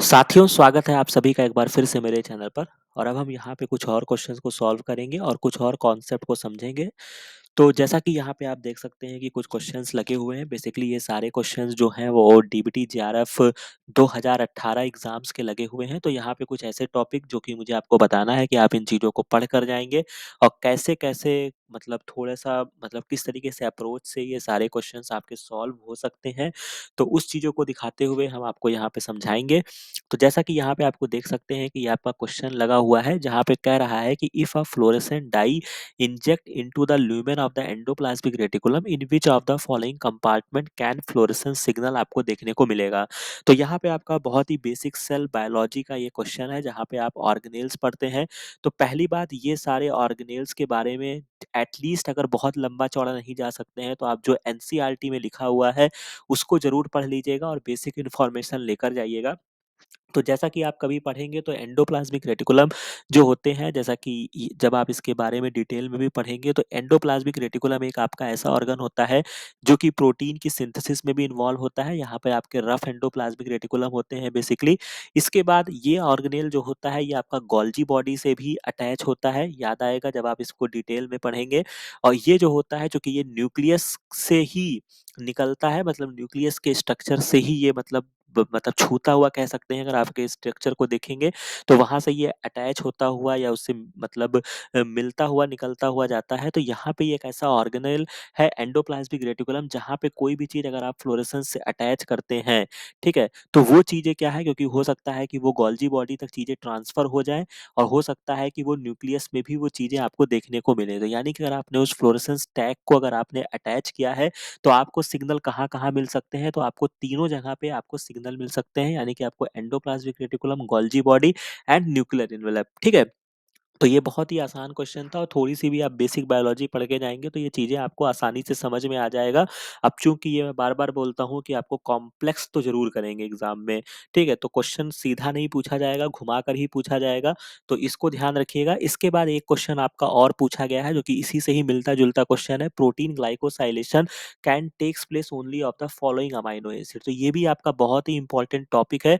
साथियों, स्वागत है आप सभी का एक बार फिर से मेरे चैनल पर। और अब हम यहाँ पे कुछ और क्वेश्चंस को सॉल्व करेंगे और कुछ और कॉन्सेप्ट को समझेंगे। तो जैसा कि यहाँ पे आप देख सकते हैं कि कुछ क्वेश्चंस लगे हुए हैं। बेसिकली ये सारे क्वेश्चंस जो हैं वो डीबीटी जेआरएफ 2018 एग्जाम्स के लगे हुए हैं। तो यहाँ पे कुछ ऐसे टॉपिक जो कि मुझे आपको बताना है कि आप इन चीज़ों को पढ़ कर जाएंगे और कैसे-कैसे मतलब थोड़ा-सा मतलब किस तरीके से अप्रोच से ये सारे क्वेश्चंस आपके सॉल्व हो सकते हैं। तो उस चीज़ों को दिखाते हुए हम आपको यहाँ पे समझाएँगे। तो जैसा कि यहाँ पे आपको देख सकते हैं कि ये आपका क्वेश्चन लगा हुआ है, जहाँ पे कह रहा है कि if a fluorescent dye inject into the lumen of the endoplasmic reticulum in which of the following compartment can fluorescence signal आपको देखने को मिलेगा। तो यहाँ पे आपका बहुत ही बेसिक सेल बायोलॉजी का ये क्वेश्चन है, जहाँ पे आप ऑर्गेनेल्स पढ़ते हैं। तो पहली बात, ये सारे ऑर्गेनेल्स के बारे में एटलीस्ट अगर बहुत लंबा चौड़ा नहीं जा सकते हैं तो आप जो एनसीईआरटी में लिखा हुआ है उसको जरूर पढ़ लीजिएगा और बेसिक इन्फॉर्मेशन लेकर जाइएगा। तो जैसा कि आप कभी पढ़ेंगे तो एंडोप्लाज्मिक रेटिकुलम जो होते हैं, जैसा कि जब आप इसके बारे में डिटेल में भी पढ़ेंगे तो एंडोप्लाज्मिक रेटिकुलम एक आपका ऐसा ऑर्गन होता है जो कि प्रोटीन की सिंथेसिस में भी इन्वॉल्व होता है। यहाँ पे आपके रफ एंडोप्लाज्मिक रेटिकुलम होते हैं बेसिकली। इसके बाद ये ऑर्गेनेल जो होता है ये आपका गोल्जी बॉडी से भी अटैच होता है, याद आएगा जब आप इसको डिटेल में पढ़ेंगे। और ये जो होता है, जो कि ये न्यूक्लियस से ही निकलता है, मतलब न्यूक्लियस के स्ट्रक्चर से ही ये मतलब छूता हुआ कह सकते हैं। अगर आपके स्ट्रक्चर को देखेंगे तो वहां से ये अटैच होता हुआ या उससे मतलब मिलता हुआ निकलता हुआ जाता है। तो यहाँ पे ये एक ऐसा ऑर्गेनेल है एंडोप्लाज्मिक रेटिकुलम, जहाँ पे कोई भी चीज अगर आप फ्लोरेसेंस से अटैच करते हैं, ठीक है, तो वो चीजें क्या है, क्योंकि हो सकता है कि वो गोल्जी बॉडी तक चीजें ट्रांसफर हो जाएं और हो सकता है कि वो न्यूक्लियस में भी वो चीजें आपको देखने को मिले। तो यानी कि अगर आपने उस फ्लोरेसेंस टैग को अगर आपने अटैच किया है तो आपको सिग्नल कहाँ-कहाँ मिल सकते हैं, तो आपको तीनों जगह पे आपको सिग्नल मिल सकते हैं। यानी कि आपको endoplasmic reticulum, Golgi body and nuclear envelope, ठीक है। तो ये बहुत ही आसान क्वेश्चन था और थोड़ी-सी भी आप बेसिक बायोलॉजी पढ़ के जाएँगे तो ये चीज़ें आपको आसानी से समझ में आ जाएगा। अब चूँकि ये मैं बार-बार बोलता हूँ कि आपको कॉम्प्लेक्स तो ज़रूर करेंगे एग्ज़ाम में, ठीक है? तो क्वेश्चन सीधा नहीं पूछा जाएगा, घुमाकर ही पूछा जाएगा, तो इसको ध्यान रखिएगा। इसके बाद एक क्वेश्चन आपका और पूछा गया है जो कि इसी से ही मिलता-जुलता क्वेश्चन है, protein glycosylation can takes place only of the following amino acid. तो ये भी आपका बहुत ही इम्पोर्टेंट टॉपिक है,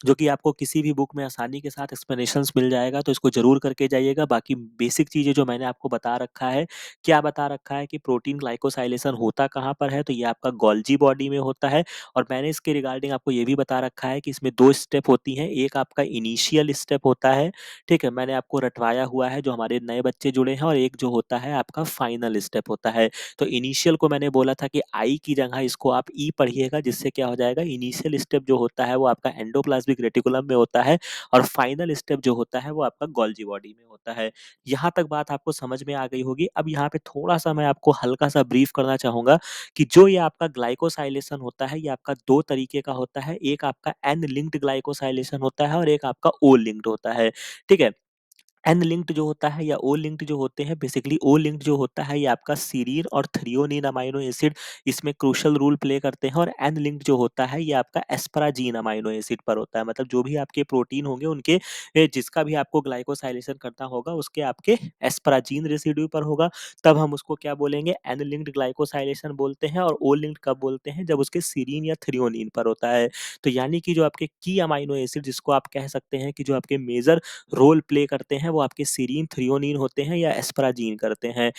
जो कि आपको किसी भी बुक में आसानी के साथ एक्सप्लेनेशंस मिल जाएगा, तो इसको ज़रूर करके जाइएगा। बाकी बेसिक चीज़ें जो मैंने आपको बता रखा है, क्या बता रखा है कि प्रोटीन ग्लाइकोसाइलेशन होता कहाँ पर है, तो ये आपका गोल्जी बॉडी में होता है। और मैंने इसके रिगार्डिंग आपको ये भी बता रखा है कि इसमें 2 स्टेप होती हैं, एक आपका इनिशियल स्टेप होता है, ठीक है? मैंने आपको रटवाया हुआ है जो हमारे नए बच्चे जुड़े हैं, और एक जो होता है आपका फाइनल स्टेप होता है। तो इनिशियल को मैंने बोला था कि आई की जगह इसको आप ई पढ़िएगा, जिससे क्या हो जाएगा, इनिशियल स्टेप जो होता है वो आपका एंडोप्लाज्मिक रेटिकुलम में होता है और फाइनल स्टेप जो होता है वो आपका गोल्जी बॉडी में होता है। यहाँ तक बात आपको समझ में आ गई होगी। अब यहाँ पे थोड़ा-सा मैं आपको हल्का-सा ब्रीफ करना चाहूँगा कि जो ये आपका ग्लाइकोसाइलेशन होता है, ये आपका 2 तरीके का होता है। एक आपका एन लिंक्ड ग्लाइकोसाइलेशन होता है और एक आपका ओ लिंक्ड होता है, ठीक है? एन लिंक्ड जो होता है या ओ लिंक्ड जो होते हैं, बेसिकली ओ लिंक्ड जो होता है ये आपका सीरीन और थ्रियोनिन अमाइनो एसिड इसमें क्रूशियल रोल प्ले करते हैं, और एन लिंक्ड जो होता है ये आपका एस्पराजीन अमाइनो एसिड पर होता है। मतलब जो भी आपके प्रोटीन होंगे उनके जिसका भी आपको ग्लाइकोसाइलेशन करना होगा उसके आपके एस्पराजीन रेसिड्यू पर होगा, तब हम उसको क्या बोलेंगे, एन लिंक्ड ग्लाइकोसाइलेशन बोलते हैं। और ओ लिंक्ड कब बोलते हैं, जब उसके सीरीन या थ्रियोनिन पर होता है। तो यानी कि जो आपके की अमाइनो एसिड, जिसको आप कह सकते हैं कि जो आपके मेजर रोल प्ले करते हैं, वो आपके सेरीन, थ्रियोनीन होते हैं या एस्पराजीन करते हैं।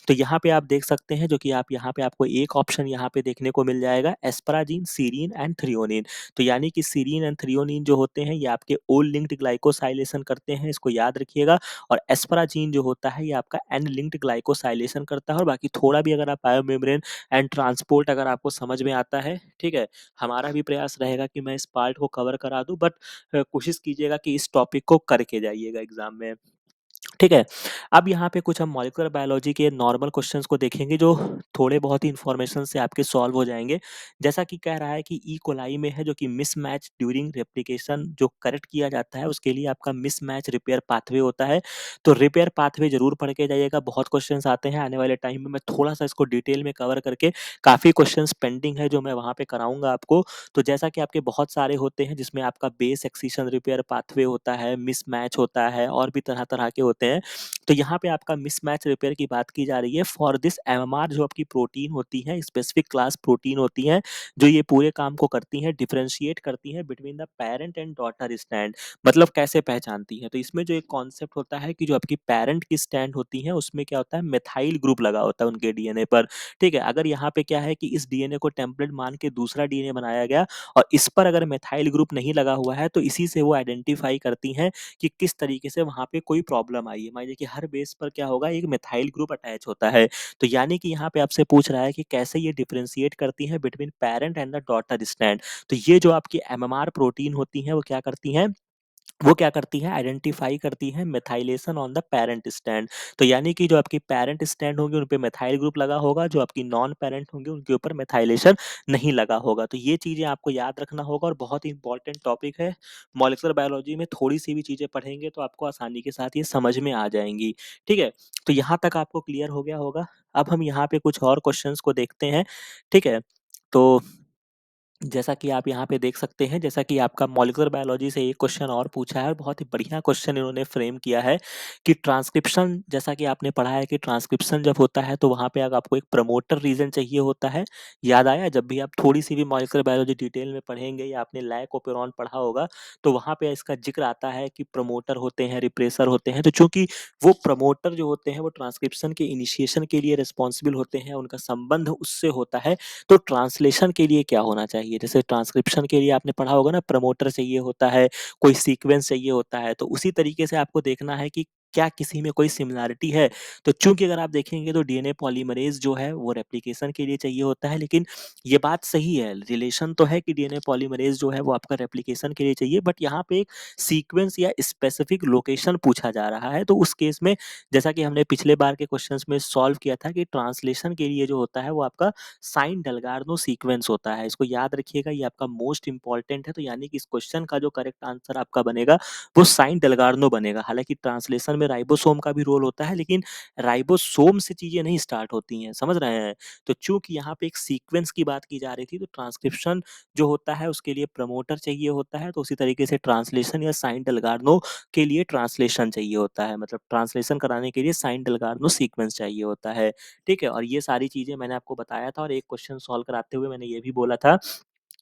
तो यहाँ पे आप देख सकते हैं, जो कि आप यहाँ पे आपको एक ऑप्शन यहाँ पे देखने को मिल जाएगा, एस्पराजीन, सेरीन एंड थ्रियोनीन। तो यानी कि सेरीन एंड थ्रियोनीन जो होते हैं ये आपके ओ लिंक्ड ग्लाइकोसाइलेशन करते हैं, इसको याद रखिएगा। और एस्पराजीन जो होता है ये आपका एन लिंक्ड ग्लाइकोसाइलेशन करता है। और बाकी थोड़ा भी अगर आप बायोमेम्ब्रेन एंड ट्रांसपोर्ट अगर आपको समझ में आता है, ठीक है, हमारा भी प्रयास रहेगा कि मैं इस पार्ट को कवर करा दूं, बट कोशिश कीजिएगा कि इस टॉपिक को करके जाइएगा एग्जाम में, ठीक है। अब यहाँ पे कुछ हम मॉलिक्यूलर बायोलॉजी के नॉर्मल क्वेश्चंस को देखेंगे जो थोड़े बहुत ही इन्फॉर्मेशन से आपके सॉल्व हो जाएंगे। जैसा कि कह रहा है कि ई कोलाई में है, जो कि मिसमैच ड्यूरिंग रेप्लिकेशन जो करेक्ट किया जाता है उसके लिए आपका मिसमैच रिपेयर पाथवे होता है। तो रिपेयर पाथवे जरूर पढ़ के जाइएगा, बहुत क्वेश्चंस आते हैं आने वाले टाइम में। मैं थोड़ा सा इसको डिटेल में कवर करके, काफी क्वेश्चंस पेंडिंग है जो मैं वहां पे कराऊंगा आपको। तो जैसा कि आपके बहुत सारे होते हैं जिसमें आपका बेस एक्सीशन रिपेयर पाथवे होता है, मिसमैच होता है और भी तरह तरह के होते देखते हैं। तो यहाँ पे आपका मिसमैच रिपेयर की बात की जा रही है। फॉर दिस एमएमआर जो आपकी प्रोटीन होती है, स्पेसिफिक क्लास प्रोटीन होती है, जो ये पूरे काम को करती हैं, डिफरेंशिएट करती हैं between the parent and daughter strand. मतलब कैसे पहचानती हैं? तो इसमें जो एक कॉन्सेप्ट होता है कि जो आपकी पैरेंट की स्ट्रैंड होती है, उसमें क्या होता है, मिथाइल ग्रुप लगा होता है उनके डीएनए पर, ठीक है? अगर यहाँ पे क्या है कि इस डीएनए को टेम्पलेट मान के दूसरा डीएनए बनाया गया और इस पर अगर मिथाइल ग्रुप नहीं लगा हुआ है, तो इसी से वो आइडेंटिफाई करती हैं कि किस तरीके से वहाँ पे कोई प्रॉब्लम आई है। मान लीजिए कि हर बेस पर क्या होगा, एक मिथाइल ग्रुप अटैच होता है। तो यानी कि यहाँ पे आपसे पूछ रहा है कि कैसे ये डिफरेंशिएट करती हैं between parent and the daughter strand. तो ये जो आपकी एमएमआर प्रोटीन होती हैं, वो क्या करती हैं, आइडेंटिफाई करती हैं methylation on the parent strand. तो यानी कि जो आपकी पैरेंट स्ट्रैंड होंगे उन पे मेथाइल ग्रुप लगा होगा, जो आपकी नॉन पैरेंट होंगे उनके ऊपर मेथाइलेशन नहीं लगा होगा। तो ये चीज़ें आपको याद रखना होगा और बहुत ही इंपॉर्टेंट टॉपिक है। मॉलिक्यूलर बायोलॉजी में थोड़ी-सी भी चीज़ें पढ़ेंगे तो आपको आसानी के साथ ये समझ में आ जाएँगी। ठीक है? तो यहाँ तक आपको क्लियर हो गया होगा। अब हम यहाँ पे कुछ और क्वेश्चंस को देखते हैं। ठीक है? तो जैसा कि आप यहाँ पे देख सकते हैं, जैसा कि आपका मॉलिक्यूलर बायोलॉजी से एक क्वेश्चन और पूछा है और बहुत ही बढ़िया क्वेश्चन इन्होंने फ्रेम किया है कि ट्रांसक्रिप्शन, जैसा कि आपने पढ़ा है कि ट्रांसक्रिप्शन जब होता है तो वहाँ पे अगर आपको एक प्रमोटर रीजन चाहिए होता है। याद आया? जब भी आप थोड़ी सी भी मॉलिक्यूलर बायोलॉजी डिटेल में पढ़ेंगे या आपने लाइकोपेरॉन पढ़ा होगा, तो वहाँ पे इसका जिक्र आता है कि प्रमोटर होते हैं, रिप्रेसर होते हैं। तो चूंकि वो प्रमोटर जो होते हैं वो ट्रांसक्रिप्शन के इनिशिएशन के लिए रिस्पॉन्सिबल होते हैं, उनका संबंध उससे होता है। तो ट्रांसलेशन के लिए क्या होना चाहिए? जैसे ट्रांसक्रिप्शन के लिए आपने पढ़ा होगा ना, प्रमोटर चाहिए होता है, कोई सीक्वेंस चाहिए होता है, तो उसी तरीके से आपको देखना है कि क्या किसी में कोई सिमिलैरिटी है। तो चूंकि अगर आप देखेंगे तो डीएनए पॉलीमरेज जो है वो रेप्लिकेशन के लिए चाहिए होता है, लेकिन ये बात सही है, रिलेशन तो है कि डीएनए पॉलीमरेज जो है वो आपका रेप्लिकेशन के लिए चाहिए, बट यहाँ पे एक सीक्वेंस या स्पेसिफिक लोकेशन पूछा जा रहा है। तो उस केस में, जैसा कि हमने पिछले बार के क्वेश्चंस में सॉल्व किया था, कि ट्रांसलेशन के लिए जो होता है वो आपका साइन डेल्गार्नो सीक्वेंस होता है। इसको याद रखिएगा, ये आपका मोस्ट इंपॉर्टेंट है। तो यानी कि इस क्वेश्चन का जो करेक्ट आंसर आपका बनेगा वो साइन डेल्गार्नो बनेगा। हालांकि ट्रांसलेशन में राइबोसोम का भी रोल होता है, लेकिन राइबोसोम से चीजें नहीं स्टार्ट होती हैं, समझ रहे हैं? तो चूंकि यहाँ पे एक सीक्वेंस की बात की जा रही थी, तो ट्रांसक्रिप्शन जो होता है उसके लिए प्रमोटर चाहिए होता है, तो उसी तरीके से ट्रांसलेशन या साइन डेल्गार्नो के लिए ट्रांसलेशन चाहिए होता है, मतलब ट्रांसलेशन कराने के लिए साइन डेल्गार्नो सीक्वेंस चाहिए होता है। ठीक है? और ये सारी चीज़ें मैंने आपको बताया था, और एक क्वेश्चन सॉल्व कराते हुए मैंने ये भी बोला था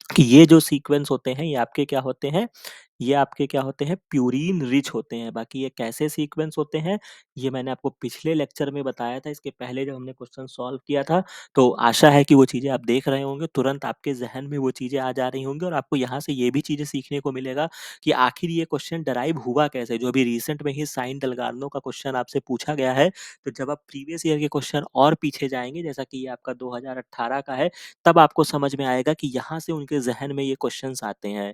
कि ये जो सीक्वेंस होते हैं ये आपके क्या होते हैं, ये आपके क्या होते हैं, प्यूरीन रिच होते हैं। बाकी ये कैसे सीक्वेंस होते हैं ये मैंने आपको पिछले लेक्चर में बताया था, इसके पहले जब हमने क्वेश्चन सॉल्व किया था। तो आशा है कि वो चीज़ें आप देख रहे होंगे, तुरंत आपके जहन में वो चीज़ें आ जा रही होंगी, और आपको यहाँ से ये भी चीज़ें सीखने को मिलेगा कि आखिर ये क्वेश्चन डराइव हुआ कैसे। जो अभी रिसेंट में ही साइन डेल्गार्नो का क्वेश्चन आपसे पूछा गया है, तो जब आप प्रीवियस ईयर के क्वेश्चन और पीछे जाएंगे, जैसा कि ये आपका 2018 का है, तब आपको समझ में आएगा कि यहाँ से उनके ज़हन में ये क्वेश्चंस आते हैं।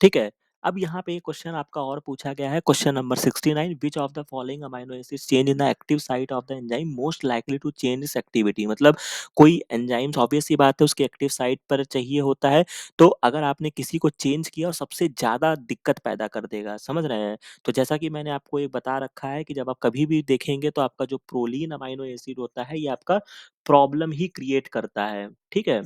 ठीक है? अब यहाँ पे एक क्वेश्चन आपका और पूछा गया है, question number 69, which of the following amino acids change in the active site of the enzyme most likely to change its activity. मतलब कोई एंजाइम्स, ऑब्वियस सी बात है, उसके एक्टिव साइट पर चाहिए होता है, तो अगर आपने किसी को चेंज किया और सबसे ज़्यादा दिक्कत पैदा कर देगा, समझ रहे हैं? तो जैसा कि मैंने आपको एक बता रखा है कि जब आप कभी भी देखेंगे तो आपका जो प्रोलीन अमीनो एसिड होता है ये आपका प्रॉब्लम ही क्रिएट करता है। ठीक है?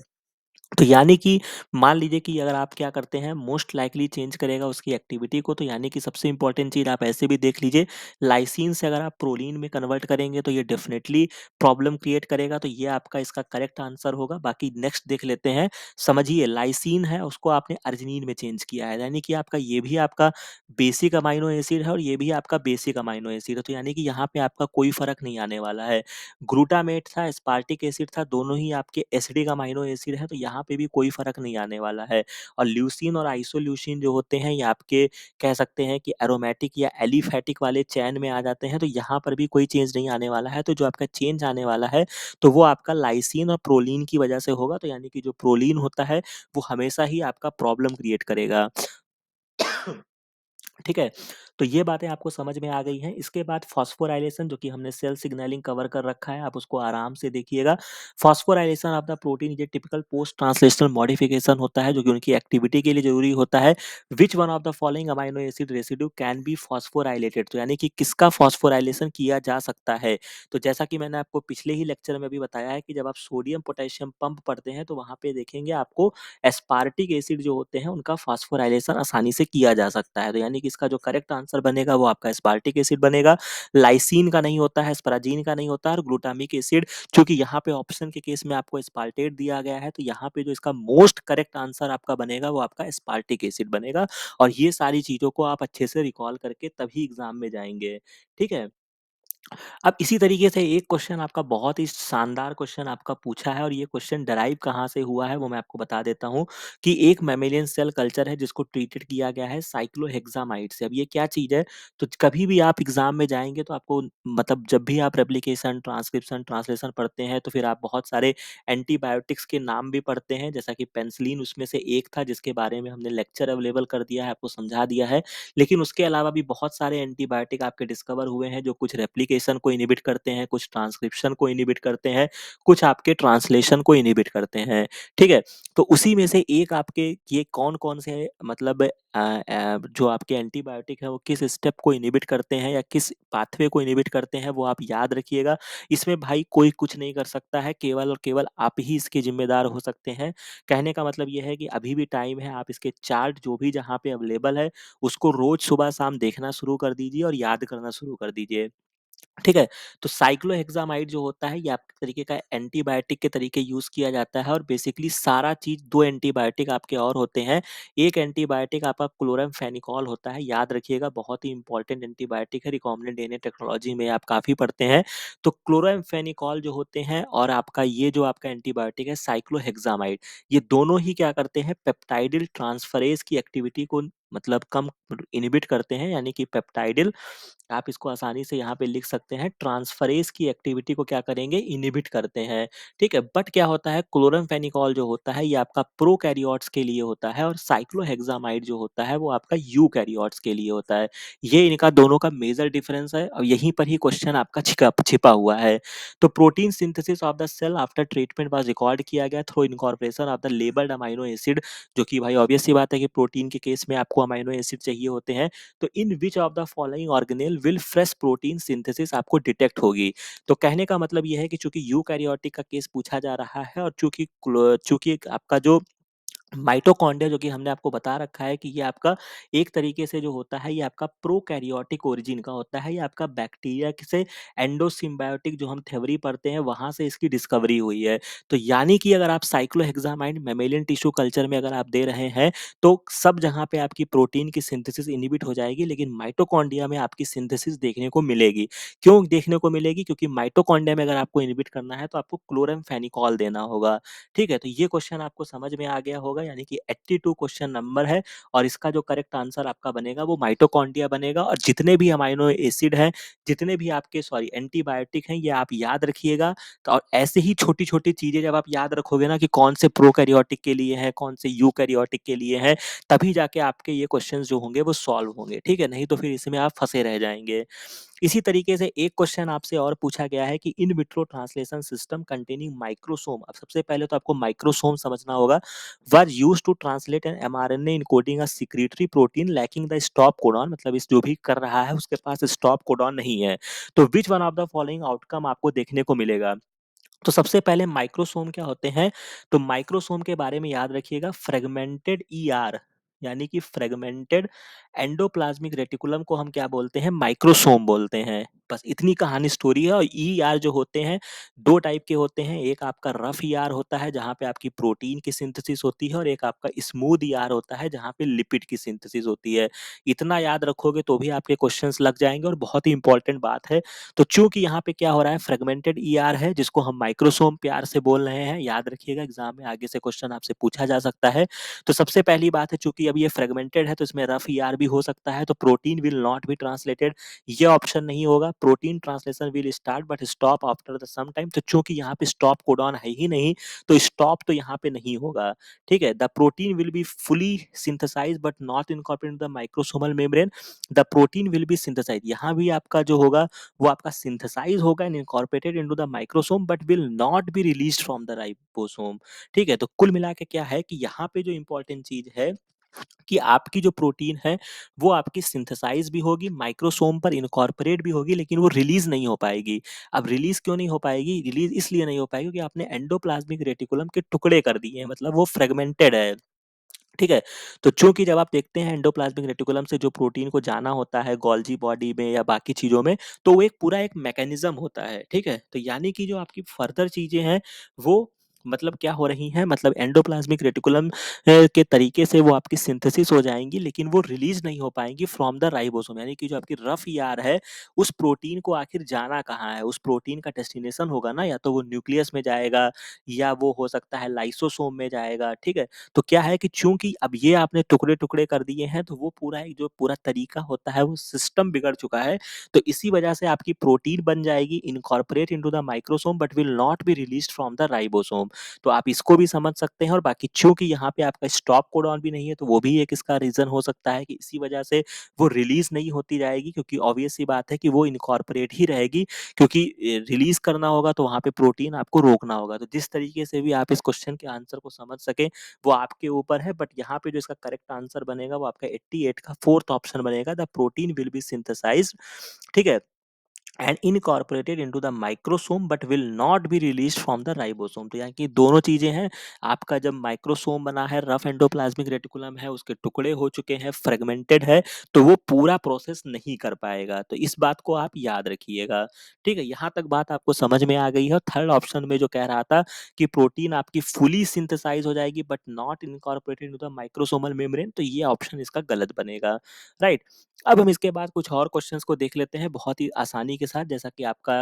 तो यानी कि मान लीजिए कि अगर आप क्या करते हैं, मोस्ट लाइकली चेंज करेगा उसकी एक्टिविटी को, तो यानी कि सबसे इंपॉर्टेंट चीज़ आप ऐसे भी देख लीजिए, लाइसिन से अगर आप प्रोलीन में कन्वर्ट करेंगे तो ये डेफिनेटली प्रॉब्लम क्रिएट करेगा। तो ये आपका इसका करेक्ट आंसर होगा। बाकी नेक्स्ट देख लेते हैं। समझिए, लाइसिन है उसको आपने अर्जिनिन में चेंज किया है, यानी कि आपका ये भी आपका बेसिक अमाइनो एसिड है और ये भी आपका बेसिक अमाइनो एसिड है। तो यानी कि यहाँ पे आपका कोई फर्क नहीं आने वाला है। ग्लूटामेट था, एस्पार्टिक एसिड था, दोनों ही आपके एसिडिक अमाइनो एसिड है, तो यहाँ पे भी कोई फ़र्क नहीं आने वाला है। और ल्यूसीन और आइसोल्यूसिन जो होते हैं ये आपके कह सकते हैं कि एरोमेटिक या एलिफैटिक वाले चैन में आ जाते हैं, तो यहाँ पर भी कोई चेंज नहीं आने वाला है। तो जो आपका चेंज आने वाला है तो वो आपका लाइसिन और प्रोलीन की वजह से होगा। तो यानी कि जो प्रोलीन होता है वो हमेशा ही आपका प्रॉब्लम क्रिएट करेगा। ठीक है? तो ये बातें आपको समझ में आ गई हैं। इसके बाद फॉस्फोराइलेशन, जो कि हमने सेल सिग्नलिंग कवर कर रखा है, आप उसको आराम से देखिएगा। फॉस्फोराइलेशन ऑफ द प्रोटीन ये टिपिकल पोस्ट ट्रांसलेशनल मॉडिफिकेशन होता है, जो कि उनकी एक्टिविटी के लिए ज़रूरी होता है। Which one of the following amino acid residue can be phosphorylated, तो यानी कि किसका फॉस्फोराइलेशन किया जा सकता है। तो जैसा कि मैंने आपको पिछले ही लेक्चर में भी बताया है कि जब आप सोडियम पोटेशियम पंप पढ़ते हैं तो वहाँ पे देखेंगे आपको एस्पार्टिक एसिड जो होते हैं उनका फॉस्फोराइलेशन आसानी से किया जा सकता है। तो यानी कि इसका जो करेक्ट आंसर आंसर बनेगा वो आपका एस्पार्टिक एसिड बनेगा। लाइसिन का नहीं होता है, एस्पराजीन का नहीं होता है, और ग्लूटामिक एसिड, चूंकि यहाँ पे ऑप्शन के केस में आपको एस्पार्टेट दिया गया है, तो यहाँ पे जो इसका मोस्ट करेक्ट आंसर आपका बनेगा वो आपका एस्पार्टिक एसिड बनेगा। और ये सारी चीजों को आप अच्छे से रिकॉल करके तभी एग्जाम में जाएंगे। ठीक है। अब इसी तरीके से एक क्वेश्चन आपका बहुत ही शानदार क्वेश्चन आपका पूछा है, और ये क्वेश्चन डराइव कहाँ से हुआ है वो मैं आपको बता देता हूँ कि एक मैमेलियन सेल कल्चर है जिसको ट्रीटेड किया गया है साइक्लोहेक्सामाइड से। अब ये क्या चीज़ है, तो कभी भी आप एग्जाम में जाएंगे तो आपको मतलब जब भी आप रेप्लिकेशन, ट्रांसक्रिप्शन, ट्रांसलेशन पढ़ते हैं तो फिर आप बहुत सारे एंटीबायोटिक्स के नाम भी पढ़ते हैं, जैसा कि पेंसिलिन उसमें से एक था जिसके बारे में हमने लेक्चर अवेलेबल कर दिया है, आपको समझा दिया है। लेकिन उसके अलावा भी बहुत सारे एंटीबायोटिक आपके डिस्कवर हुए हैं जो कुछ रेप्लिकेशन को इनिबिट करते हैं, कुछ ट्रांसक्रिप्शन को इनिबिट करते हैं, कुछ आपके ट्रांसलेशन को इनिबिट करते हैं। ठीक है। तो उसी में से एक आपके ये कौन कौन से मतलब जो आपके एंटीबायोटिक है वो किस स्टेप को इनिबिट करते हैं या किस पाथवे को इनिबिट करते हैं वो आप याद रखिएगा। इसमें भाई कोई कुछ नहीं कर सकता है, केवल और केवल आप ही इसके जिम्मेदार हो सकते हैं। कहने का मतलब ये है कि अभी भी टाइम है, आप इसके चार्ट जो भी जहाँ पे अवेलेबल है उसको रोज सुबह शाम देखना शुरू कर दीजिए और याद करना शुरू कर दीजिए। ठीक है। तो साइक्लोहेक्सामाइड जो होता है ये आपके तरीके का एंटीबायोटिक के तरीके यूज किया जाता है, और बेसिकली सारा चीज दो एंटीबायोटिक आपके और होते हैं। एक एंटीबायोटिक आपका क्लोरामफेनिकॉल होता है, याद रखिएगा बहुत ही इंपॉर्टेंट एंटीबायोटिक है, रिकॉम्बिनेंट डीएनए टेक्नोलॉजी में आप काफी पढ़ते हैं। तो क्लोरामफेनिकॉल जो होते हैं और आपका ये जो आपका एंटीबायोटिक है साइक्लोहेक्सामाइड, ये दोनों ही क्या करते हैं, पेप्टाइडिल ट्रांसफरेज की एक्टिविटी को मतलब कम इनिबिट करते हैं, यानी कि पेप्टाइडिल, आप इसको आसानी से यहाँ पे लिख सकते हैं, ट्रांसफरेज की एक्टिविटी को क्या करेंगे, इनिबिट करते हैं। ठीक है। बट क्या होता है, क्लोरामफेनिकॉल जो होता है ये आपका प्रोकैरियोट्स के लिए होता है, और साइक्लोहेक्सामाइड जो होता है वो आपका यूकैरियोट्स के लिए होता है। ये इनका दोनों का मेजर डिफरेंस है, और यहीं पर ही क्वेश्चन आपका छिपा हुआ है। तो protein synthesis of the cell after treatment was record किया गया through incorporation of the labelled amino acid, जो कि भाई ऑब्वियस सी बात है कि प्रोटीन के केस में आपको अमाइनो एसिड चाहिए होते हैं। तो in which of the following organelle will fresh protein synthesis आपको डिटेक्ट होगी। तो कहने का मतलब यह है कि चूंकि यूकैरियोटिक का केस पूछा जा रहा है, और चूंकि चूंकि आपका जो माइटोकॉन्ड्रिया जो कि हमने आपको बता रखा है कि ये आपका एक तरीके से जो होता है ये आपका प्रोकैरियोटिक ओरिजिन का होता है, ये आपका बैक्टीरिया से एंडोसिम्बायोटिक जो हम थ्योरी पढ़ते हैं वहां से इसकी डिस्कवरी हुई है। तो यानी कि अगर आप साइक्लोहेक्सामाइड मेमेलियन टिश्यू कल्चर में अगर आप दे रहे हैं तो सब जगह पे आपकी प्रोटीन की सिंथेसिस इनिबिट हो जाएगी, लेकिन माइटोकॉन्ड्रिया में आपकी सिंथेसिस देखने को मिलेगी। क्यों देखने को मिलेगी, क्योंकि माइटोकॉन्ड्रिया में अगर आपको इनिबिट करना है तो आपको क्लोरामफेनिकॉल देना होगा। ठीक है। तो ये क्वेश्चन आपको समझ में आ गया होगा, यानी कि 82 क्वेश्चन नंबर है, और इसका जो करेक्ट आंसर आपका बनेगा वो माइटोकॉन्ड्रिया बनेगा। और जितने भी अमाइनो एसिड हैं, जितने भी आपके सॉरी एंटीबायोटिक हैं, ये आप याद रखिएगा। तो और ऐसे ही छोटी छोटी चीजें जब आप याद रखोगे ना कि कौन से प्रोकैरियोटिक के लिए है, कौन से यूकैरियोटिक के लिए है, तभी जाके आपके ये क्वेश्चंस जो होंगे वो सॉल्व होंगे। ठीक है, नहीं तो फिर इसमें आप फंसे रह जाएंगे। इसी तरीके से एक क्वेश्चन आपसे और पूछा गया है कि in vitro translation system containing microsome, अब सबसे पहले तो आपको माइक्रोसोम समझना होगा, were use to translate an mRNA encoding a secretory protein lacking the stop codon, मतलब इस जो भी कर रहा है उसके पास स्टॉप कोडॉन नहीं है। तो which one of the following outcome आपको देखने को मिलेगा। तो सबसे पहले माइक्रोसोम क्या होते हैं, तो माइक्रोसोम के बारे में याद रखिएगा, फ्रेगमेंटेड ईआर, यानी कि फ्रेगमेंटेड एंडोप्लाज्मिक रेटिकुलम को हम क्या बोलते हैं, माइक्रोसोम बोलते हैं। बस इतनी कहानी स्टोरी है। और ईआर जो होते हैं दो टाइप के होते हैं, एक आपका रफ ईआर होता है जहाँ पे आपकी प्रोटीन की सिंथेसिस होती है, और एक आपका स्मूथ ईआर होता है जहाँ पे लिपिड की सिंथेसिस होती है। इतना याद रखोगे तो भी आपके क्वेश्चंस लग जाएंगे, और बहुत ही इंपॉर्टेंट बात है। तो चूंकि यहाँ पे क्या हो रहा है, फ्रेगमेंटेड ईआर है जिसको हम माइक्रोसोम प्यार से बोल रहे हैं, याद रखिएगा एग्जाम में आगे से क्वेश्चन आपसे पूछा जा सकता है। तो सबसे पहली बात है, चूंकि अब ये फ्रेगमेंटेड है तो इसमें रफ ईआर भी हो सकता है, तो protein will not be translated, ये ऑप्शन नहीं होगा। Protein translation will start but stop after the some time, तो चूंकि यहाँ पे स्टॉप कोडॉन है ही नहीं तो स्टॉप तो यहाँ पे नहीं होगा। ठीक है। The protein will be fully synthesise but not incorporated the microsomal membrane, the protein will be synthesise, यहाँ भी आपका जो होगा वो आपका सिंथेसाइज होगा and incorporated into the microsome but will not be released from the ribosome. ठीक है। तो कुल मिला के क्या है कि यहाँ पे जो इंपॉर्टेंट चीज है कि आपकी जो प्रोटीन है वो आपकी सिंथेसाइज भी होगी, माइक्रोसोम पर इनकॉर्पोरेट भी होगी, लेकिन वो रिलीज नहीं हो पाएगी। अब रिलीज क्यों नहीं हो पाएगी, रिलीज इसलिए नहीं हो पाएगी कि आपने एंडोप्लाज्मिक रेटिकुलम के टुकड़े कर दिए हैं, मतलब वो फ्रेगमेंटेड है। ठीक है? तो चूँकि जब आप देखते हैं एंडोप्लाज़्मिक रेटिकुलम से जो प्रोटीन को जाना होता है गोल्गी बॉडी में या बाकी चीज़ों में, तो वो एक पूरा एक मैकेनिज़्म होता है, ठीक है? तो यानी कि जो आपकी फर्दर चीज़ें हैं, वो मतलब क्या हो रही हैं, मतलब एंडोप्लाज़्मिक रेटिकुलम के तरीके से वो आपकी सिंथेसिस हो जाएँगी, लेकिन वो रिलीज़ नहीं हो पाएँगी फ्रॉम द राइबोसोम, यानी कि जो आपकी रफ ईआर है, उस प्रोटीन को आखिर जाना कहाँ है? उस प्रोटीन का डेस्टिनेशन होगा ना, या तो वो न्यूक्लियस में जाएगा या वो हो सकता है लाइसोसोम में जाएगा, ठीक है? तो क्या है कि चूँकि अब ये आपने टुकड़े-टुकड़े कर दिए हैं, तो वो पूरा एक जो पूरा तरीका होता है, वो सिस्टम बिगड़ चुका है। तो इसी वजह से आपकी प्रोटीन बन जाएगी, incorporate into the microsome but will not be released from the ribosome. तो आप इसको भी समझ सकते हैं और बाकी चूँकि यहाँ पे आपका स्टॉप कोडॉन भी नहीं है, तो वो भी एक इसका रीज़न हो सकता है कि इसी वजह से वो रिलीज़ नहीं होती जाएगी, क्योंकि ऑब्वियस सी बात है कि वो इनकॉर्पोरेट ही रहेगी, क्योंकि रिलीज़ करना होगा तो वहाँ पे प्रोटीन आपको रोकना होगा। तो जिस तरीके से भी आप इस क्वेश्चन के आंसर को समझ सकें, वो आपके ऊपर है, बट यहाँ पे जो इसका करेक्ट आंसर बनेगा वो आपका 88 का 4th ऑप्शन बनेगा, the protein will be synthesised, ठीक है? And incorporated into the microsome but will not be released from the ribosome. तो यहाँ की दोनों चीजें हैं, आपका जब माइक्रोसोम बना है, रफ एंडोप्लाज्मिक रेटिकुलम है, उसके टुकड़े हो चुके हैं, फ्रेगमेंटेड है, तो वो पूरा प्रोसेस नहीं कर पाएगा। तो इस बात को आप याद रखिएगा, ठीक है? यहाँ तक बात आपको समझ में आ गई है। थर्ड ऑप्शन में जो कह रहा था कि प्रोटीन आपकी फुली सिंथेसाइज हो जाएगी but not incorporated into the microsomal membrane, तो ये ऑप्शन इसका गलत बनेगा, राइट? अब हम इसके बाद कुछ और क्वेश्चंस को देख लेते हैं बहुत ही आसानी के साथ, जैसा कि आपका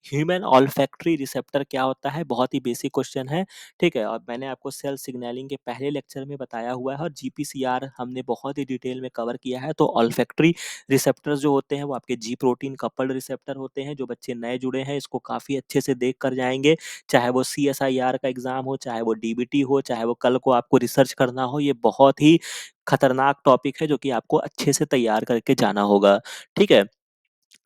ह्यूमन ऑल्फैक्टरी रिसेप्टर क्या होता है, बहुत ही बेसिक क्वेश्चन है, ठीक है? और मैंने आपको सेल सिग्नलिंग के पहले लेक्चर में बताया हुआ है और जीपीसीआर हमने बहुत ही डिटेल में कवर किया है। तो ऑल्फैक्टरी रिसेप्टर्स जो होते हैं वो आपके जी प्रोटीन कपल्ड रिसेप्टर होते हैं। जो बच्चे नए जुड़े हैं इसको काफ़ी अच्छे से देख कर जाएँगे, चाहे वो सीएसआईआर का एग्ज़ाम हो, चाहे वो डीबीटी हो, चाहे वो कल को आपको रिसर्च करना हो, ये बहुत ही खतरनाक टॉपिक है जो कि आपको अच्छे से तैयार करके जाना होगा, ठीक है?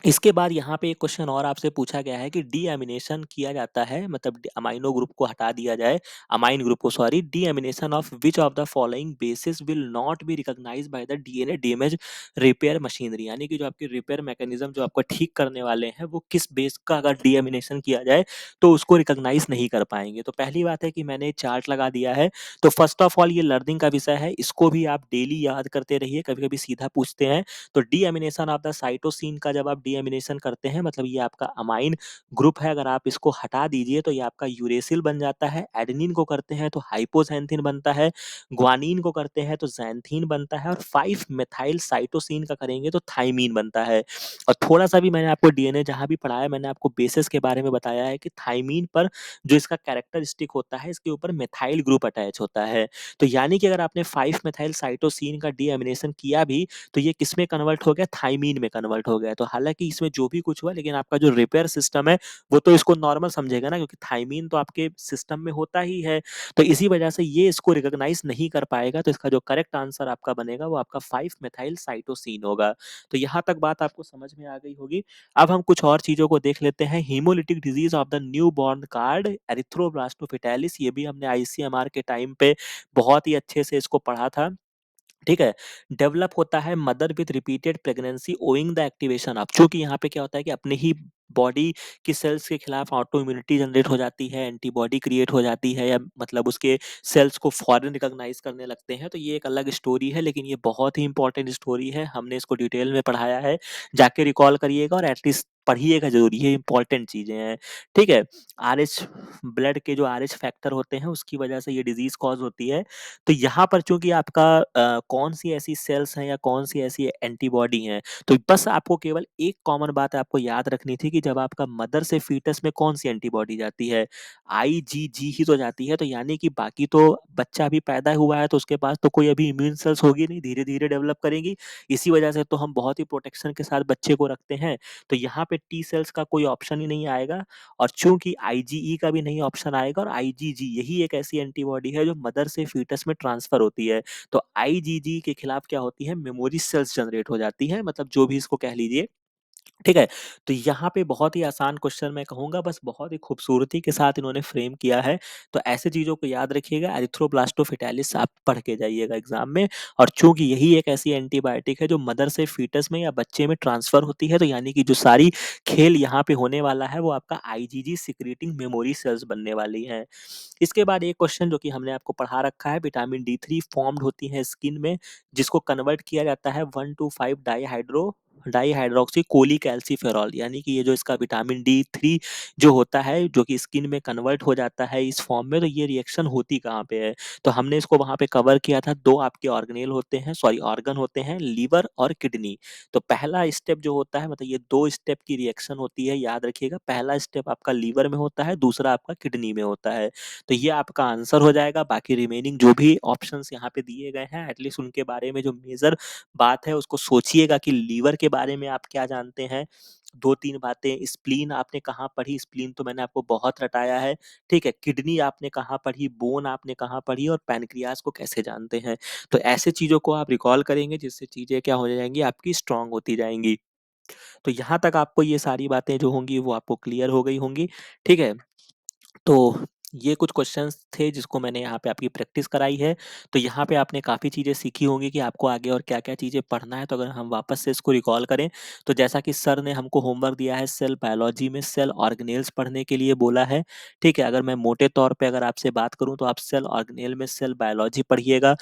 इसके बाद यहाँ पे एक क्वेश्चन और आपसे पूछा गया है कि डीएमिनेशन किया जाता है, मतलब अमाइनो ग्रुप को हटा दिया जाए, अमाइन ग्रुप को, sorry, deamination of which of the following bases will not be recognised by the DNA damage repair machinery, यानी कि जो आपके रिपेयर मैकेनिज्म जो आपको ठीक करने वाले हैं वो किस बेस का अगर डीएमिनेशन किया जाए तो उसको रिकॉग्नाइज नहीं कर पाएंगे। तो पहली बात है कि मैंने चार्ट लगा दिया है। तो फर्स्ट ऑफ ऑल ये लर्निंग का विषय है, इसको भी आप डेली याद करते रहिए, कभी कभी सीधा पूछते हैं। तो डीएमिनेशन ऑफ द साइटोसिन का जब आप डीएमिनेशन करते हैं, मतलब ये आपका अमाइन ग्रुप है, अगर आप इसको हटा दीजिए तो ये आपका यूरेसिल बन जाता है। एडेनिन को करते हैं तो हाइपोजैंथीन बनता है, ग्वानिन को करते हैं तो जैंथीन बनता है, और 5 मेथाइल साइटोसिन का करेंगे तो थाइमीन बनता है। और थोड़ा सा भी मैंने आपको डीएनए जहां भी पढ़ाया, मैंने आपको बेसिस के बारे में बताया है कि थाइमीन पर जो इसका कैरेक्टरिस्टिक होता है, इसके ऊपर मेथाइल ग्रुप अटैच होता है। तो यानी कि अगर आपने 5 मेथाइल साइटोसिन का डीएमिनेशन किया भी, तो ये किसमें कन्वर्ट हो गया, थाइमीन में कन्वर्ट हो गया। तो हालांकि इसमें जो भी कुछ हुआ, लेकिन आपका जो रिपेयर सिस्टम है वो तो इसको नॉर्मल समझेगा ना, क्योंकि थाइमीन तो आपके सिस्टम में होता ही है। तो इसी वजह से ये इसको रिकॉग्नाइज नहीं कर पाएगा। तो इसका जो करेक्ट आंसर आपका बनेगा वो आपका 5 मेथाइल साइटोसिन होगा। तो यहाँ तक बात आपको समझ में आ गई होगी। अब हम कुछ और चीजों को देख लेते हैं। Hemolytic disease of the newborn card erythroblastosis fetalis, ये भी हमने आईसीएमआर के टाइम पे बहुत ही अच्छे से इसको पढ़ा था, ठीक है? डेवलप होता है mother with repeated pregnancy owing the activation of, चूँकि यहाँ पे क्या होता है कि अपने ही बॉडी की सेल्स के खिलाफ ऑटो इम्यूनिटी जनरेट हो जाती है, एंटीबॉडी क्रिएट हो जाती है, या मतलब उसके सेल्स को फॉरेन रिकॉग्नाइज करने लगते हैं। तो ये एक अलग स्टोरी है, लेकिन ये बहुत ही इंपॉर्टेंट स्टोरी है, हमने इसको डिटेल में पढ़ाया है, जाके रिकॉल करिएगा और एटलीस्ट पढ़िएगा जरूर, ये इंपॉर्टेंट चीजें हैं, ठीक है? आरएच ब्लड के जो आरएच फैक्टर होते हैं उसकी वजह से ये डिजीज कॉज होती है। तो यहाँ पर चूंकि आपका कौन सी ऐसी सेल्स हैं या कौन सी ऐसी एंटीबॉडी हैं, तो बस आपको केवल एक कॉमन बात आपको याद रखनी थी कि जब आपका मदर से फीटस में कौन सी एंटीबॉडी जाती है, आईजीजी ही तो जाती है। तो यानी कि बाकी तो बच्चा अभी पैदा हुआ है तो उसके पास तो कोई अभी इम्यून सेल्स होगी नहीं, धीरे धीरे डेवलप करेंगी। इसी वजह से तो हम बहुत ही प्रोटेक्शन के साथ बच्चे को रखते हैं। तो यहाँ पे टी सेल्स का कोई ऑप्शन ही नहीं आएगा, और चूंकि आईजीई का भी नहीं ऑप्शन आएगा, और आईजीजी यही एक ऐसी एंटीबॉडी है जो मदर से फीटस में ट्रांसफर होती है। तो आईजीजी के खिलाफ क्या होती है, मेमोरी सेल्स जनरेट हो जाती है, मतलब जो भी इसको कह लीजिए, ठीक है? तो यहाँ पे बहुत ही आसान क्वेश्चन मैं कहूँगा, बस बहुत ही खूबसूरती के साथ इन्होंने फ्रेम किया है। तो ऐसी चीज़ों को याद रखिएगा, एरिथ्रोब्लास्टोफिटालिस आप पढ़ के जाइएगा एग्ज़ाम में। और चूँकि यही एक ऐसी एंटीबायोटिक है जो मदर से फीटस में या बच्चे में ट्रांसफ़र होती है, तो यानी कि जो सारी खेल यहाँ पे होने वाला है वो आपका आईजीजी सिक्रीटिंग मेमोरी सेल्स बनने वाली हैं। इसके बाद एक क्वेश्चन जो कि हमने आपको पढ़ा रखा है, विटामिन डी3 फॉर्म्ड होती है स्किन में, जिसको कन्वर्ट किया जाता है 1,2,5 डाइहाइड्रोक्सी कोलीकैल्सिफेरॉल, यानी कि ये जो इसका विटामिन डी3 जो होता है, जो कि स्किन में कन्वर्ट हो जाता है इस फॉर्म में, तो ये रिएक्शन होती कहाँ पे है? तो हमने इसको वहाँ पे कवर किया था। 2 आपके ऑर्गेनेल होते हैं, सॉरी ऑर्गन होते हैं, लीवर और किडनी। तो पहला स्टेप जो होता है, मतलब ये 2 स्टेप की रिएक्शन होती है, याद रखिएगा। पहला स्टेप आपका लीवर में होता है, दूसरा आपका किडनी में होता है। तो ये आपका आंसर हो जाएगा। बाकी रिमेनिंग जो भी ऑप्शंस यहाँ पे दिए गए हैं, एटलीस्ट उनके बारे में जो मेजर बात है उसको सोचिएगा कि लीवर के बारे में आप क्या जानते हैं। 2-3 बातें, स्प्लीन आपने कहाँ पढ़ी? स्प्लीन तो मैंने आपको बहुत रटाया है, ठीक है? किडनी आपने कहाँ पढ़ी? बोन आपने कहाँ पढ़ी? और पैनक्रियाज को कैसे जानते हैं? तो ऐसे चीज़ों को आप रिकॉल करेंगे, जिससे चीज़ें क्या हो जाएँगी, आपकी स्ट्रॉन्ग होती जाएँगी। तो यहाँ तक आपको ये सारी बातें जो होंगी वो आपको क्लियर हो गई होंगी, ठीक है? तो ये कुछ क्वेश्चंस थे जिसको मैंने यहाँ पे आपकी प्रैक्टिस कराई है। तो यहाँ पे आपने काफ़ी चीज़ें सीखी होंगी कि आपको आगे और क्या-क्या चीज़ें पढ़ना है। तो अगर हम वापस से इसको रिकॉल करें, तो जैसा कि सर ने हमको होमवर्क दिया है, सेल बायोलॉजी में सेल ऑर्गेनेल्स पढ़ने के लिए बोला है, ठीक है? अगर मैं मोटे तौर पे अगर आपसे बात करूँ, तो आप सेल ऑर्गेनेल में सेल बायोलॉजी पढ़िएगा।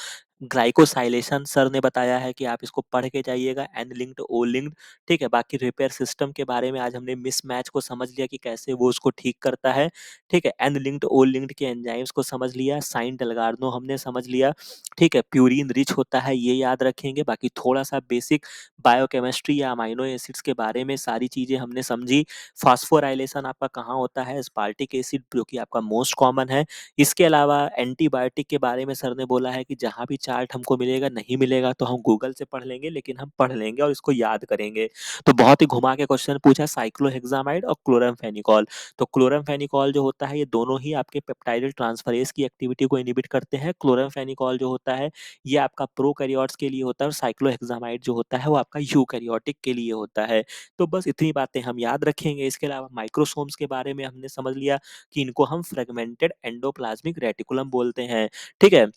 ग्लाइकोसाइलेशन सर ने बताया है कि आप इसको पढ़ के जाइएगा, एन लिंक्ड, ओ लिंक्ड, ठीक है? बाकी रिपेयर सिस्टम के बारे में आज हमने मिसमैच को समझ लिया कि कैसे वो उसको ठीक करता है, ठीक है? एन लिंक्ड, ओ लिंक्ड के एंजाइम्स को समझ लिया, साइन डेल्गार्नो हमने समझ लिया, ठीक है? प्यूरिन रिच होता है, ये याद रखेंगे। बाकी थोड़ा-सा बेसिक बायोकेमिस्ट्री या अमाइनो एसिड्स के बारे में सारी चीज़ें हमने समझी। फास्फोराइलेशन आपका कहाँ होता है? एस्पार्टिक एसिड, जो कि आपका मोस्ट कॉमन है। इसके अलावा एंटीबायोटिक के बारे में सर ने बोला है कि जहाँ भी चार्ट हमको मिलेगा, नहीं मिलेगा तो हम गूगल से पढ़ लेंगे, लेकिन हम पढ़ लेंगे और इसको याद करेंगे। तो बहुत ही घुमा के क्वेश्चन पूछा, साइक्लोहेक्सामाइड और क्लोरामफेनिकोल। तो क्लोरामफेनिकोल जो होता है, ये दोनों ही आपके पेप्टाइड ट्रांसफरेज की एक्टिविटी को इनहिबिट करते हैं। क्लोरामफेनिकोल जो होता है, ये आपका प्रोकैरियोट्स के लिए होता है, और साइक्लोहेक्सामाइड जो होता है वो आपका यूकैरियोटिक के लिए होता है। तो बस इतनी बातें हम याद रखेंगे। इसके अलावा माइक्रोसोम्स के बारे में हमने समझ लिया कि इनको हम फ्रेगमेंटेड एंडोप्लाज्मिक रेटिकुलम बोलते हैं, ठीक है?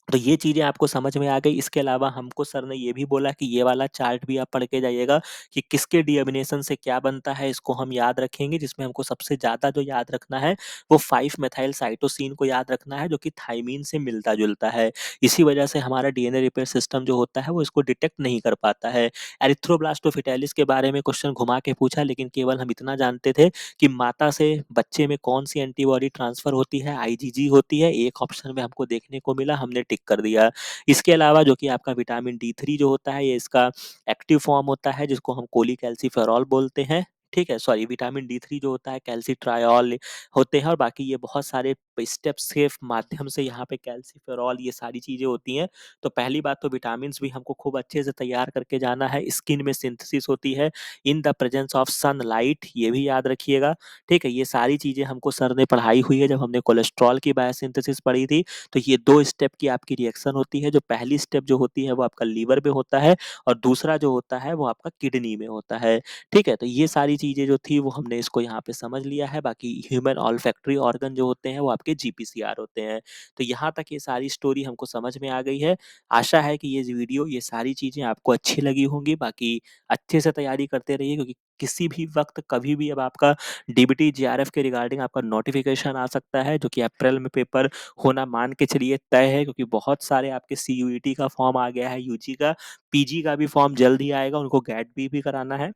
तो ये चीज़ें आपको समझ में आ गई। इसके अलावा हमको सर ने ये भी बोला कि ये वाला चार्ट भी आप पढ़ के जाइएगा कि किसके डीएमिनेशन से क्या बनता है, इसको हम याद रखेंगे। जिसमें हमको सबसे ज़्यादा जो याद रखना है, वो 5 मेथाइल साइटोसिन को याद रखना है, जो कि थायमीन से मिलता-जुलता है। इसी वजह से हमारा डीएनए रिपेयर सिस्टम जो होता है, वो इसको डिटेक्ट नहीं कर पाता है। एरिथ्रोब्लास्टोफिटैलिस के बारे में क्वेश्चन घुमा के पूछा, लेकिन केवल हम इतना जानते थे कि माता से बच्चे में कौन-सी एंटीबॉडी ट्रांसफर होती है, आईजीजी होती है। एक ऑप्शन में हमको देखने को मिला, हमने टिक कर दिया। इसके अलावा जो कि आपका विटामिन डी3 जो होता है, ये इसका एक्टिव फॉर्म होता है, जिसको हम कोलीकैल्सिफेरॉल बोलते हैं, ठीक है? सॉरी, विटामिन डी3 जो होता है कैल्सिट्रायोल होते हैं, और बाकी ये बहुत सारे स्टेप्स के माध्यम से यहाँ पे कैल्सिफेरॉल, ये सारी चीज़ें होती हैं। तो पहली बात तो विटामिन्स भी हमको खूब अच्छे से तैयार करके जाना है। स्किन में सिंथेसिस होती है in the presence of sunlight, ये भी याद रखिएगा, ठीक है? ये सारी चीज़ें हमको सर ने पढ़ाई हुई है जब हमने कोलेस्ट्रॉल की बायोसिंथेसिस पढ़ी थी। तो ये 2 स्टेप की आपकी रिएक्शन होती है। जो पहली स्टेप जो होती है वो आपका लीवर में होता है, और दूसरा जो होता है वो आपका किडनी में होता है, ठीक है? तो ये सारी चीज़ें जो थी वो हमने इसको यहाँ पे समझ लिया है। बाकी ह्यूमन ऑल्फैक्टरी ऑर्गन जो होते हैं वो आपके जीपीसीआर होते हैं। तो यहाँ तक ये सारी स्टोरी हमको समझ में आ गई है। आशा है कि ये वीडियो, ये सारी चीज़ें आपको अच्छी लगी होंगी। बाकी अच्छे से तैयारी करते रहिए, क्योंकि किसी भी वक़्त कभी भी अब आपका डीबीटी, जेआरएफ के रिगार्डिंग आपका नोटिफ़िकेशन आ सकता है, जो कि अप्रैल में पेपर होना मान के चलिए तय है, क्योंकि बहुत सारे आपके सीयूईटी का फॉर्म आ गया है, यूजी का, पीजी का भी फॉर्म जल्द ही आएगा, उनको गेट बी भी कराना है,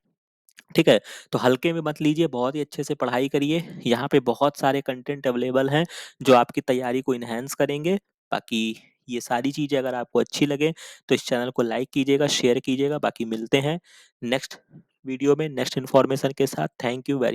ठीक है? तो हल्के में मत लीजिए, बहुत ही अच्छे से पढ़ाई करिए। यहाँ पे बहुत सारे कंटेंट अवेलेबल हैं, जो आपकी तैयारी को एनहांस करेंगे। बाकी ये सारी चीज़ें अगर आपको अच्छी लगे, तो इस चैनल को लाइक कीजिएगा, शेयर कीजिएगा। बाकी मिलते हैं नेक्स्ट वीडियो में, नेक्स्ट इन्फॉर्मेशन के साथ। Thank you very